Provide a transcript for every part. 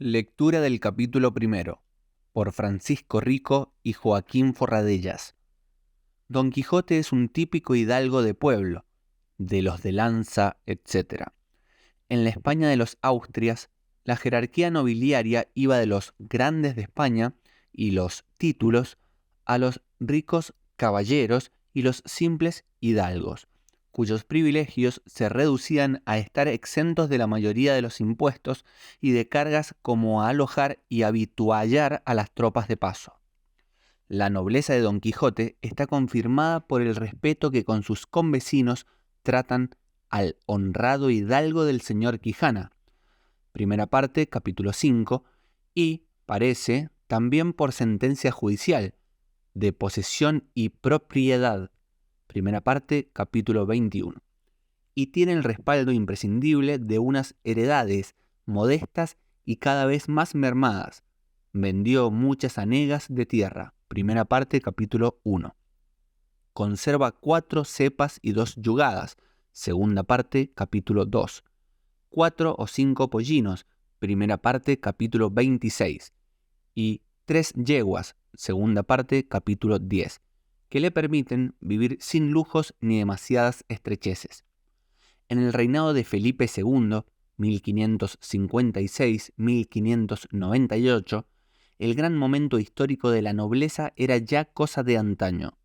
Lectura del capítulo primero, por Francisco Rico y Joaquín Forradellas. Don Quijote es un típico hidalgo de pueblo, de los de lanza, etc. En la España de los Austrias, la jerarquía nobiliaria iba de los grandes de España y los títulos a los ricos caballeros y los simples hidalgos, cuyos privilegios se reducían a estar exentos de la mayoría de los impuestos y de cargas como a alojar y avituallar a las tropas de paso. La nobleza de Don Quijote está confirmada por el respeto que con sus convecinos tratan al honrado hidalgo del señor Quijana, primera parte, capítulo 5, y, parece, también por sentencia judicial, de posesión y propiedad, primera parte, capítulo 21, y tiene el respaldo imprescindible de unas heredades modestas y cada vez más mermadas. Vendió muchas hanegas de tierra, primera parte, capítulo 1. Conserva 4 cepas y 2 yugadas, segunda parte, capítulo 2. 4 o 5 pollinos, primera parte, capítulo 26. Y 3 yeguas, segunda parte, capítulo 10, que le permiten vivir sin lujos ni demasiadas estrecheces. En el reinado de Felipe II, 1556-1598, el gran momento histórico de la nobleza era ya cosa de antaño.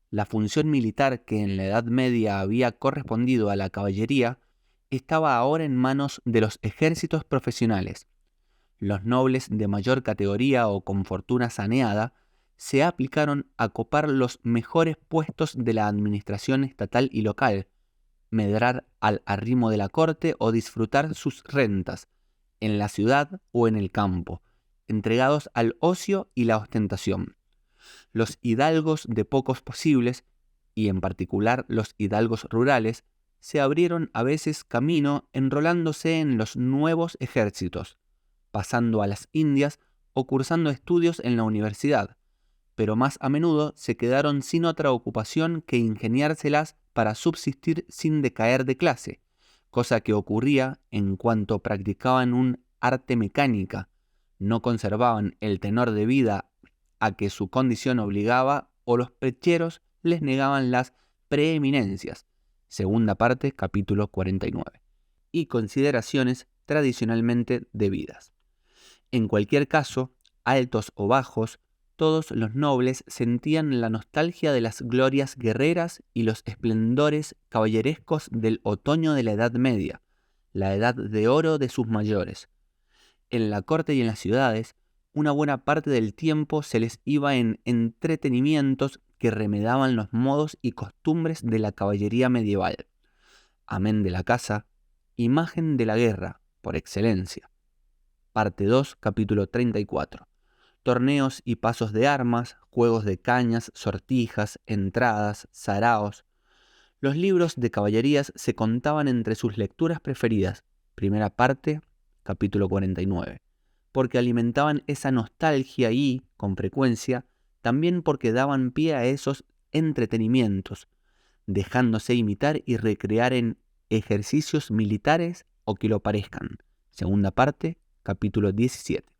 La función militar que en la Edad Media había correspondido a la caballería estaba ahora en manos de los ejércitos profesionales. Los nobles de mayor categoría o con fortuna saneada se aplicaron a copar los mejores puestos de la administración estatal y local, medrar al arrimo de la corte o disfrutar sus rentas, en la ciudad o en el campo, entregados al ocio y la ostentación. Los hidalgos de pocos posibles, y en particular los hidalgos rurales, se abrieron a veces camino enrolándose en los nuevos ejércitos, pasando a las Indias o cursando estudios en la universidad, pero más a menudo se quedaron sin otra ocupación que ingeniárselas para subsistir sin decaer de clase, cosa que ocurría en cuanto practicaban un arte mecánica, no conservaban el tenor de vida a que su condición obligaba o los pecheros les negaban las preeminencias, segunda parte, capítulo 49, y consideraciones tradicionalmente debidas. En cualquier caso, altos o bajos, todos los nobles sentían la nostalgia de las glorias guerreras y los esplendores caballerescos del otoño de la Edad Media, la edad de oro de sus mayores. En la corte y en las ciudades, una buena parte del tiempo se les iba en entretenimientos que remedaban los modos y costumbres de la caballería medieval. Amén de la caza, imagen de la guerra, por excelencia. Parte 2, capítulo 34. Torneos y pasos de armas, juegos de cañas, sortijas, entradas, saraos. Los libros de caballerías se contaban entre sus lecturas preferidas, primera parte, capítulo 49, porque alimentaban esa nostalgia y, con frecuencia, también porque daban pie a esos entretenimientos, dejándose imitar y recrear en ejercicios militares o que lo parezcan. Segunda parte, capítulo 17.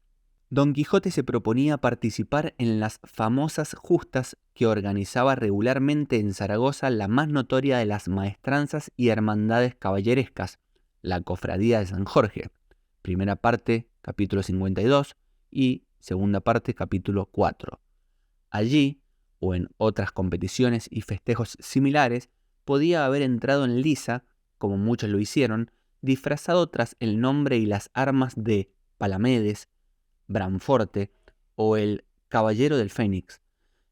Don Quijote se proponía participar en las famosas justas que organizaba regularmente en Zaragoza la más notoria de las maestranzas y hermandades caballerescas, la Cofradía de San Jorge, primera parte, capítulo 52, y segunda parte, capítulo 4. Allí, o en otras competiciones y festejos similares, podía haber entrado en liza, como muchos lo hicieron, disfrazado tras el nombre y las armas de Palamedes, Branforte o el Caballero del Fénix,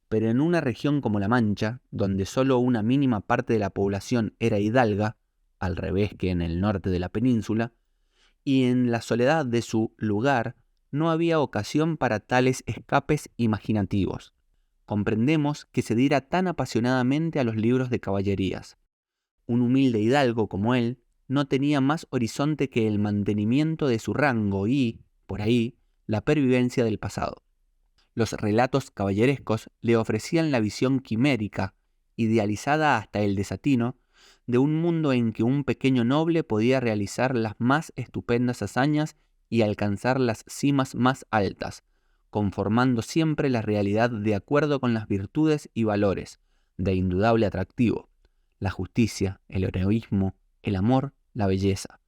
pero en una región como La Mancha, donde solo una mínima parte de la población era hidalga, al revés que en el norte de la península, y en la soledad de su lugar no había ocasión para tales escapes imaginativos. Comprendemos que se diera tan apasionadamente a los libros de caballerías. Un humilde hidalgo como él no tenía más horizonte que el mantenimiento de su rango y, por ahí, la pervivencia del pasado. Los relatos caballerescos le ofrecían la visión quimérica, idealizada hasta el desatino, de un mundo en que un pequeño noble podía realizar las más estupendas hazañas y alcanzar las cimas más altas, conformando siempre la realidad de acuerdo con las virtudes y valores de indudable atractivo, la justicia, el heroísmo, el amor, la belleza,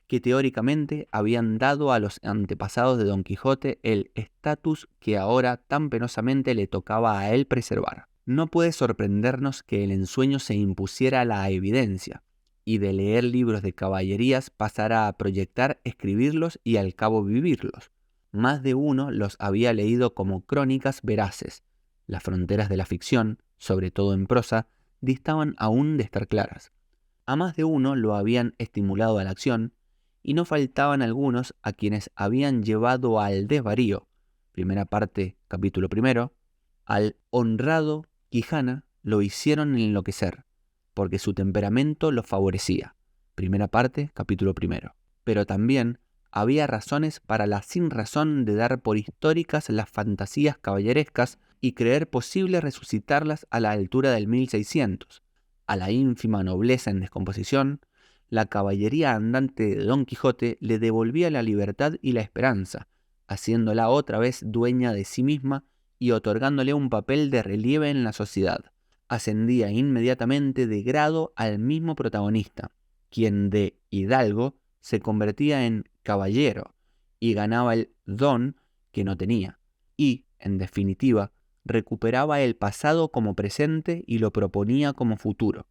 que teóricamente habían dado a los antepasados de Don Quijote el estatus que ahora tan penosamente le tocaba a él preservar. No puede sorprendernos que el ensueño se impusiera a la evidencia, y de leer libros de caballerías pasara a proyectar escribirlos y al cabo vivirlos. Más de uno los había leído como crónicas veraces. Las fronteras de la ficción, sobre todo en prosa, distaban aún de estar claras. A más de uno lo habían estimulado a la acción, y no faltaban algunos a quienes habían llevado al desvarío, primera parte, capítulo primero, al honrado Quijana lo hicieron enloquecer, porque su temperamento lo favorecía, primera parte, capítulo primero. Pero también había razones para la sinrazón de dar por históricas las fantasías caballerescas y creer posible resucitarlas a la altura del 1600. A la ínfima nobleza en descomposición, la caballería andante de Don Quijote le devolvía la libertad y la esperanza, haciéndola otra vez dueña de sí misma y otorgándole un papel de relieve en la sociedad. Ascendía inmediatamente de grado al mismo protagonista, quien de hidalgo se convertía en caballero y ganaba el don que no tenía, y, en definitiva, recuperaba el pasado como presente y lo proponía como futuro.